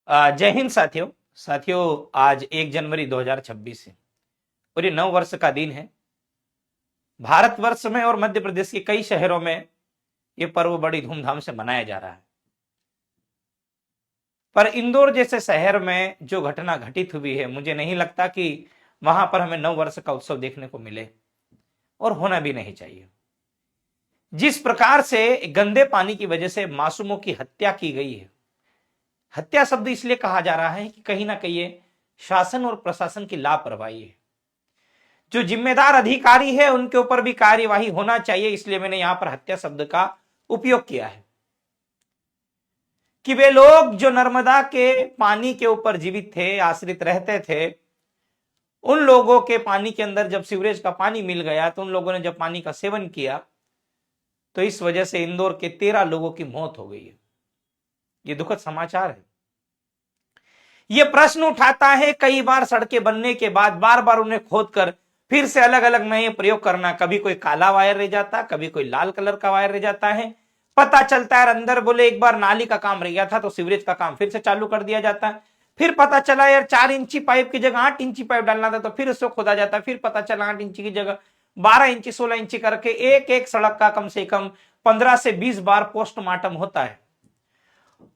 जय हिंद साथियों। आज 1 जनवरी 2026 है और ये नव वर्ष का दिन है। भारतवर्ष में और मध्य प्रदेश के कई शहरों में ये पर्व बड़ी धूमधाम से मनाया जा रहा है, पर इंदौर जैसे शहर में जो घटना घटित हुई है, मुझे नहीं लगता कि वहां पर हमें नव वर्ष का उत्सव देखने को मिले और होना भी नहीं चाहिए। जिस प्रकार से गंदे पानी की वजह से मासूमों की हत्या की गई है, हत्या शब्द इसलिए कहा जा रहा है कि कहीं ना कहीं ये शासन और प्रशासन की लापरवाही है। जो जिम्मेदार अधिकारी है उनके ऊपर भी कार्यवाही होना चाहिए, इसलिए मैंने यहां पर हत्या शब्द का उपयोग किया है कि वे लोग जो नर्मदा के पानी के ऊपर जीवित थे, आश्रित रहते थे, उन लोगों के पानी के अंदर जब सीवरेज का पानी मिल गया तो उन लोगों ने जब पानी का सेवन किया तो इस वजह से इंदौर के 13 लोगों की मौत हो गई है। ये दुखद समाचार है। ये प्रश्न उठाता है कई बार सड़कें बनने के बाद बार बार उन्हें खोदकर फिर से अलग अलग नए प्रयोग करना। कभी कोई काला वायर रह जाता, कभी कोई लाल कलर का वायर रह जाता है। पता चलता है अंदर बोले एक बार नाली का काम रह गया था तो सीवरेज का काम फिर से चालू कर दिया जाता है। फिर पता चला यार 4 इंची पाइप की जगह 8 इंची पाइप डालना था तो फिर उसको खोदा जाता है। फिर पता चला 8 इंची की जगह 12 इंची 16 इंची करके एक एक सड़क का कम से कम 15 से 20 बार पोस्टमार्टम होता है।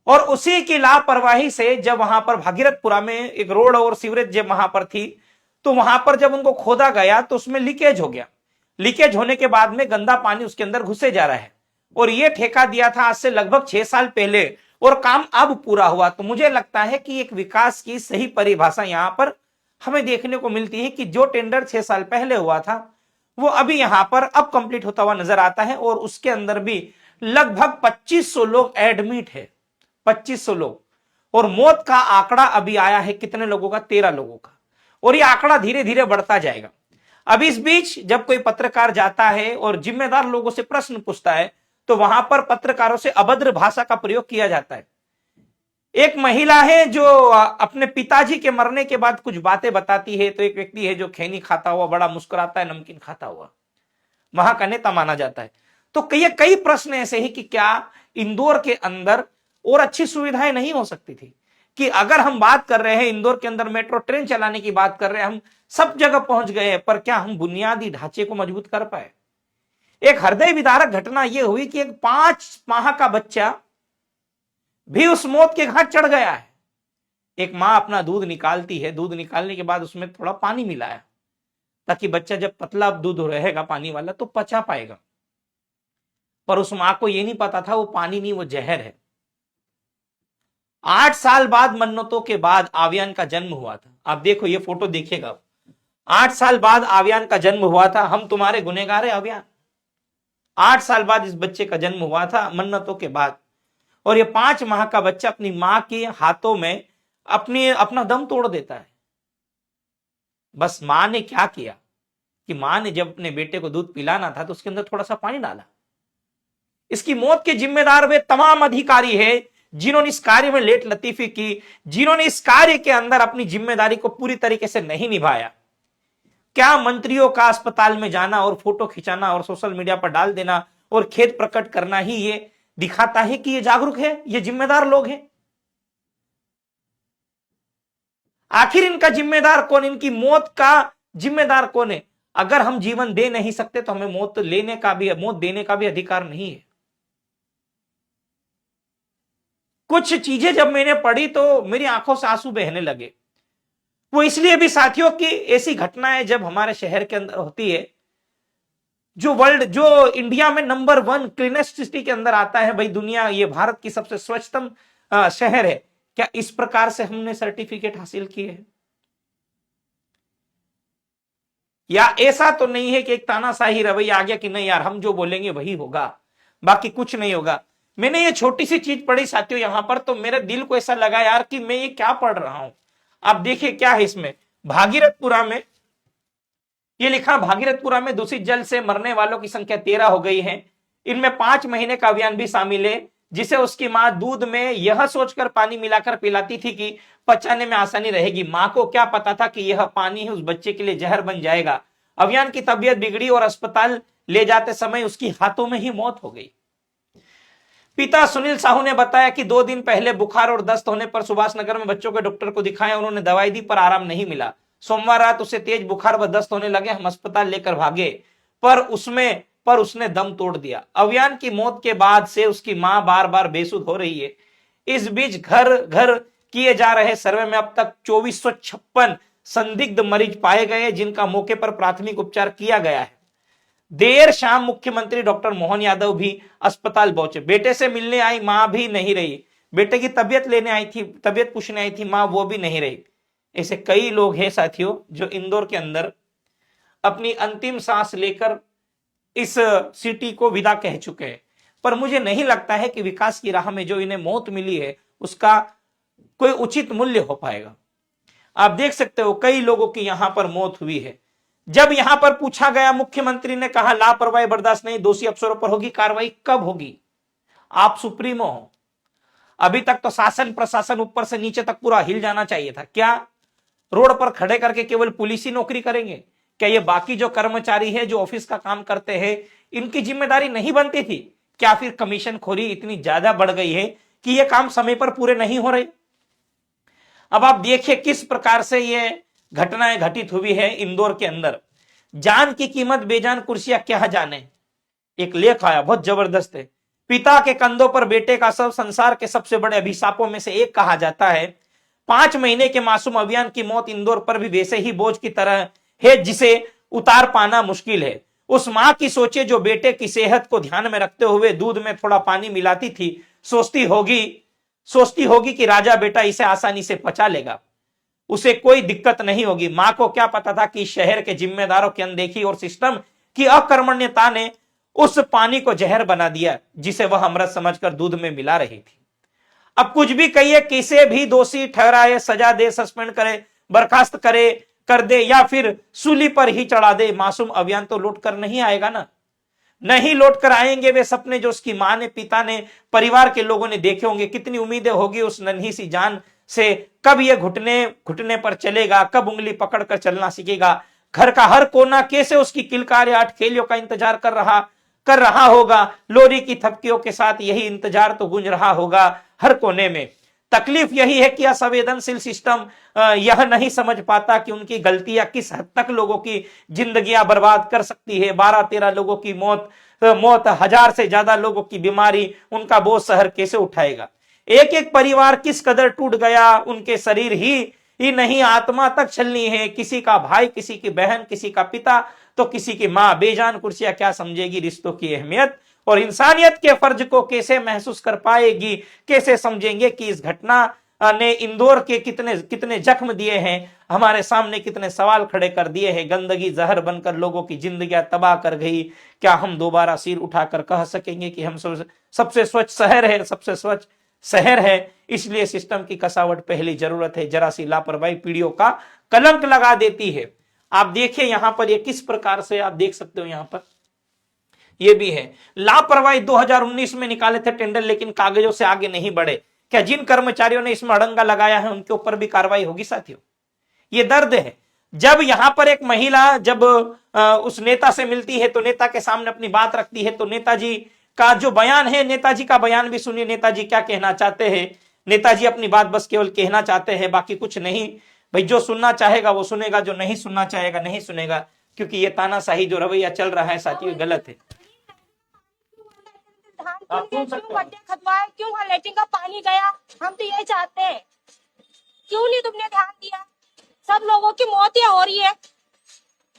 और उसी की लापरवाही से जब वहां पर भागीरथपुरा में एक रोड और सीवरेज जब वहां पर थी तो वहां पर जब उनको खोदा गया तो उसमें लीकेज हो गया। लीकेज होने के बाद में गंदा पानी उसके अंदर घुसे जा रहा है और यह ठेका दिया था आज से लगभग 6 साल पहले और काम अब पूरा हुआ। तो मुझे लगता है कि एक विकास की सही परिभाषा यहां पर हमें देखने को मिलती है कि जो टेंडर 6 साल पहले हुआ था वो अभी यहां पर अब कंप्लीट होता हुआ नजर आता है और उसके अंदर भी लगभग 2500 लोग एडमिट है, 2500 लोग। और मौत का आंकड़ा अभी आया है कितने लोगों का? 13 लोगों का। और यह आंकड़ा धीरे धीरे बढ़ता जाएगा। अब इस बीच जब कोई पत्रकार जाता है और जिम्मेदार लोगों से प्रश्न पूछता है तो वहां पर पत्रकारों से अभद्र भाषा का प्रयोग किया जाता है। एक महिला है जो अपने पिताजी के मरने के बाद कुछ बातें बताती है, तो एक व्यक्ति है जो खैनी खाता हुआ बड़ा मुस्कुराता है, नमकीन खाता हुआ, वहां का नेता माना जाता है। तो कई प्रश्न ऐसे ही कि क्या इंदौर के अंदर और अच्छी सुविधाएं नहीं हो सकती थी? कि अगर हम बात कर रहे हैं इंदौर के अंदर मेट्रो ट्रेन चलाने की बात कर रहे हैं, हम सब जगह पहुंच गए हैं, पर क्या हम बुनियादी ढांचे को मजबूत कर पाए? एक हृदय विदारक घटना यह हुई कि एक 5 माह का बच्चा भी उस मौत के घाट चढ़ गया है। एक मां अपना दूध निकालती है, दूध निकालने के बाद उसमें थोड़ा पानी मिलाया ताकि बच्चा जब पतला दूध रहेगा पानी वाला तो पचा पाएगा, पर उस मां को यह नहीं पता था वो पानी नहीं, वो जहर है। 8 साल बाद मन्नतों के बाद आव्यान का जन्म हुआ था। आप देखो ये फोटो देखिएगा, 8 साल बाद आव्यान का जन्म हुआ था। हम तुम्हारे गुनहगार है आव्यान। 8 साल बाद इस बच्चे का जन्म हुआ था मन्नतों के बाद, और ये 5 माह का बच्चा अपनी मां के हाथों में अपना दम तोड़ देता है। बस मां ने क्या किया कि मां ने जब अपने बेटे को दूध पिलाना था तो उसके अंदर थोड़ा सा पानी डाला। इसकी मौत के जिम्मेदार वे तमाम अधिकारी है जिन्होंने इस कार्य में लेट लतीफी की, जिन्होंने इस कार्य के अंदर अपनी जिम्मेदारी को पूरी तरीके से नहीं निभाया। क्या मंत्रियों का अस्पताल में जाना और फोटो खिंचाना और सोशल मीडिया पर डाल देना और खेद प्रकट करना ही ये दिखाता है कि ये जागरूक है, ये जिम्मेदार लोग हैं? आखिर इनका जिम्मेदार कौन, इनकी मौत का जिम्मेदार कौन है? अगर हम जीवन दे नहीं सकते तो हमें मौत देने का भी अधिकार नहीं है। कुछ चीजें जब मैंने पढ़ी तो मेरी आंखों से आंसू बहने लगे। वो इसलिए भी साथियों की ऐसी घटनाएं जब हमारे शहर के अंदर होती है, जो इंडिया में नंबर 1 क्लीनेस्ट सिटी के अंदर आता है, भाई दुनिया, ये भारत की सबसे स्वच्छतम शहर है, क्या इस प्रकार से हमने सर्टिफिकेट हासिल किए हैं? या ऐसा तो नहीं है कि एक तानाशाही रवैया आ गया कि नहीं यार हम जो बोलेंगे वही होगा, बाकी कुछ नहीं होगा? मैंने ये छोटी सी चीज पढ़ी साथियों यहां पर, तो मेरे दिल को ऐसा लगा यार कि मैं ये क्या पढ़ रहा हूं। आप देखिए क्या है इसमें, भागीरथपुरा में ये लिखा, भागीरथपुरा में दूषित जल से मरने वालों की संख्या 13 हो गई है। इनमें 5 महीने का अभियान भी शामिल है, जिसे उसकी मां दूध में यह सोचकर पानी मिलाकर पिलाती थी कि पचाने में आसानी रहेगी। मां को क्या पता था कि यह पानी ही उस बच्चे के लिए जहर बन जाएगा। अभियान की तबीयत बिगड़ी और अस्पताल ले जाते समय उसकी हाथों में ही मौत हो गई। पिता सुनील साहू ने बताया कि 2 दिन पहले बुखार और दस्त होने पर सुभाष नगर में बच्चों के डॉक्टर को दिखाया, उन्होंने दवाई दी पर आराम नहीं मिला। सोमवार रात उसे तेज बुखार व दस्त होने लगे, हम अस्पताल लेकर भागे पर उसने दम तोड़ दिया। अभियान की मौत के बाद से उसकी मां बार बार बेसुध हो रही है। इस बीच घर घर किए जा रहे सर्वे में अब तक 2456 संदिग्ध मरीज पाए गए, जिनका मौके पर प्राथमिक उपचार किया गया है। देर शाम मुख्यमंत्री डॉक्टर मोहन यादव भी अस्पताल पहुंचे। बेटे से मिलने आई मां भी नहीं रही, बेटे की तबीयत लेने आई थी, तबीयत पूछने आई थी मां, वो भी नहीं रही। ऐसे कई लोग हैं साथियों जो इंदौर के अंदर अपनी अंतिम सांस लेकर इस सिटी को विदा कह चुके हैं। पर मुझे नहीं लगता है कि विकास की राह में जो इन्हें मौत मिली है उसका कोई उचित मूल्य हो पाएगा। आप देख सकते हो कई लोगों की यहां पर मौत हुई है। जब यहां पर पूछा गया, मुख्यमंत्री ने कहा लापरवाही बर्दाश्त नहीं, दोषी अफसरों पर होगी कार्रवाई। कब होगी? आप सुप्रीमो हो, अभी तक तो शासन प्रशासन ऊपर से नीचे तक पूरा हिल जाना चाहिए था। क्या रोड पर खड़े करके केवल पुलिस ही नौकरी करेंगे? क्या ये बाकी जो कर्मचारी है जो ऑफिस का काम करते हैं इनकी जिम्मेदारी नहीं बनती थी? क्या फिर कमीशन खोरी इतनी ज्यादा बढ़ गई है कि ये काम समय पर पूरे नहीं हो रहे? अब आप देखिए किस प्रकार से ये घटनाएं घटित हुई है इंदौर के अंदर। जान की कीमत बेजान कुर्सियां क्या जाने, एक लेख आया बहुत जबरदस्त है। पिता के कंधों पर बेटे का शव संसार के सबसे बड़े अभिशापों में से एक कहा जाता है। 5 महीने के मासूम अभियान की मौत इंदौर पर भी वैसे ही बोझ की तरह है जिसे उतार पाना मुश्किल है। उस मां की सोचे जो बेटे की सेहत को ध्यान में रखते हुए दूध में थोड़ा पानी मिलाती थी, सोचती होगी कि राजा बेटा इसे आसानी से पचा लेगा, उसे कोई दिक्कत नहीं होगी। मां को क्या पता था कि शहर के जिम्मेदारों की अनदेखी और सिस्टम की अकर्मण्यता ने उस पानी को जहर बना दिया जिसे वह अमृत समझकर दूध में मिला रही थी। अब कुछ भी कहिए, किसे भी दोषी ठहराए, सजा दे, सस्पेंड करे, बर्खास्त कर दे या फिर सूली पर ही चढ़ा दे, मासूम अभियान तो लौट कर नहीं आएगा ना। नहीं लौट कर आएंगे वे सपने जो उसकी मां ने, पिता ने, परिवार के लोगों ने देखे होंगे। कितनी उम्मीदें होगी उस नन्ही सी जान से। कब ये घुटने पर चलेगा, कब उंगली पकड़कर चलना सीखेगा, घर का हर कोना कैसे उसकी किलकार या अटखेलियों का इंतजार कर रहा होगा। लोरी की थपकियों के साथ यही इंतजार तो गूंज रहा होगा हर कोने में। तकलीफ यही है कि असंवेदनशील सिस्टम यह नहीं समझ पाता कि उनकी गलतियां किस हद तक लोगों की जिंदगियां बर्बाद कर सकती है। 12-13 लोगों की मौत, 1000 से ज्यादा लोगों की बीमारी, उनका बोझ शहर कैसे उठाएगा। एक एक परिवार किस कदर टूट गया, उनके शरीर ही नहीं आत्मा तक छलनी है। किसी का भाई, किसी की बहन, किसी का पिता तो किसी की मां। बेजान कुर्सियां क्या समझेगी रिश्तों की अहमियत और इंसानियत के फर्ज को कैसे महसूस कर पाएगी। कैसे समझेंगे कि इस घटना ने इंदौर के कितने जख्म दिए हैं, हमारे सामने कितने सवाल खड़े कर दिए हैं। गंदगी जहर बनकर लोगों की जिंदगियां तबाह कर गई। क्या हम दोबारा सिर उठाकर कह सकेंगे कि हम सबसे स्वच्छ शहर है, सबसे स्वच्छ शहर है? इसलिए सिस्टम की कसावट पहली जरूरत है। जरा सी लापरवाही पीढ़ियों का कलंक लगा देती है। आप देखिए यहां पर ये किस प्रकार से आप देख सकते हो, यहां पर ये भी है लापरवाही। 2019 में निकाले थे टेंडर लेकिन कागजों से आगे नहीं बढ़े। क्या जिन कर्मचारियों ने इसमें अड़ंगा लगाया है उनके ऊपर भी कार्रवाई होगी साथियों? ये दर्द है। जब यहां पर एक महिला जब उस नेता से मिलती है तो नेता के सामने अपनी बात रखती है तो नेताजी का जो बयान है, नेताजी का बयान भी सुनिए। नेताजी क्या कहना चाहते हैं? नेताजी अपनी बात बस केवल कहना चाहते हैं, बाकी कुछ नहीं। भाई जो सुनना चाहेगा वो सुनेगा, जो नहीं सुनना चाहेगा नहीं सुनेगा। क्योंकि ये तानाशाही जो रवैया चल रहा है साथियों गलत है। क्यों गड्ढे खदवाए, क्यों वहाँ लेटरिन का पानी गया, हम तो यही चाहते हैं। क्यों नहीं तुमने ध्यान दिया? सब लोगों की मौतें हो रही है।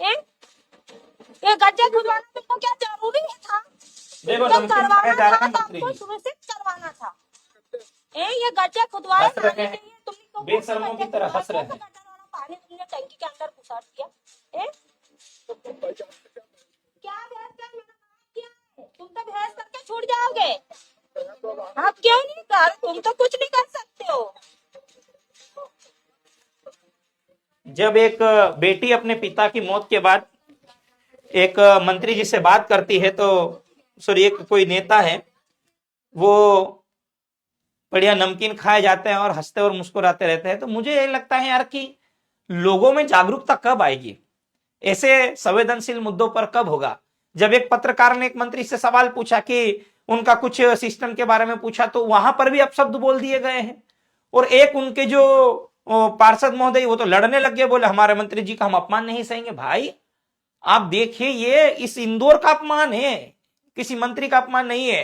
ये गड्ढे खुदवाना तुमको क्या जरूरी था? जब करवाना था तो आपको शुरू से करवाना था। ये गड्ढे खुदवाए बेशर्मों की तरह हंस रहे हैं। पानी तुमने टंकी के अंदर घुसा दिया। क्या तुम तो बहस करके छूट जाओगे। आप क्यों नहीं कर? तुम तो कुछ नहीं कर सकते हो। जब एक बेटी अपने पिता की मौत के बाद एक मंत्री जी से बात करती है तो एक कोई नेता है, वो बढ़िया नमकीन खाए जाते हैं और हंसते और मुस्कुराते रहते हैं। तो मुझे ये लगता है यार कि लोगों में जागरूकता कब आएगी, ऐसे संवेदनशील मुद्दों पर कब होगा? जब एक पत्रकार ने एक मंत्री से सवाल पूछा कि उनका कुछ सिस्टम के बारे में पूछा तो वहां पर भी अपशब्द बोल दिए गए हैं। और एक उनके जो पार्षद महोदय वो तो लड़ने लग गए, बोले हमारे मंत्री जी का हम अपमान नहीं सहेंगे। भाई आप देखिए, ये इस इंदौर का अपमान है, किसी मंत्री का अपमान नहीं है।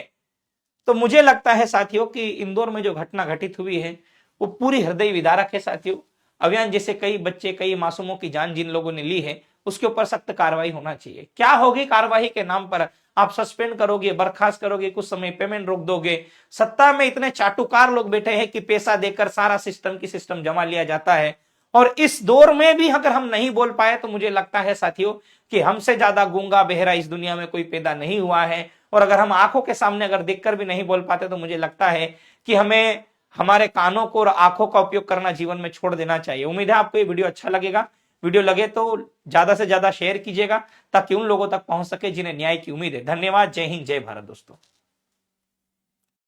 तो मुझे लगता है साथियों कि इंदौर में जो घटना घटित हुई है वो पूरी हृदय विदारक है साथियों। अभियान जैसे कई बच्चे, कई मासूमों की जान जिन लोगों ने ली है, उसके ऊपर सख्त कार्रवाई होना चाहिए। क्या होगी कार्रवाई के नाम पर? आप सस्पेंड करोगे, बर्खास्त करोगे, कुछ समय पेमेंट रोक दोगे। सत्ता में इतने चाटुकार लोग बैठे हैं कि पैसा देकर सारा सिस्टम जमा लिया जाता है। और इस दौर में भी अगर हम नहीं बोल पाए तो मुझे लगता है साथियों कि हमसे ज्यादा गूंगा बहरा इस दुनिया में कोई पैदा नहीं हुआ है। और अगर हम आंखों के सामने अगर देखकर भी नहीं बोल पाते तो मुझे लगता है कि हमें हमारे कानों को और आंखों का उपयोग करना जीवन में छोड़ देना चाहिए। उम्मीद है आपको ये वीडियो अच्छा लगेगा। वीडियो लगे तो ज्यादा से ज्यादा शेयर कीजिएगा ताकि उन लोगों तक पहुंच सके जिन्हें न्याय की उम्मीद है। धन्यवाद। जय हिंद, जय भारत दोस्तों।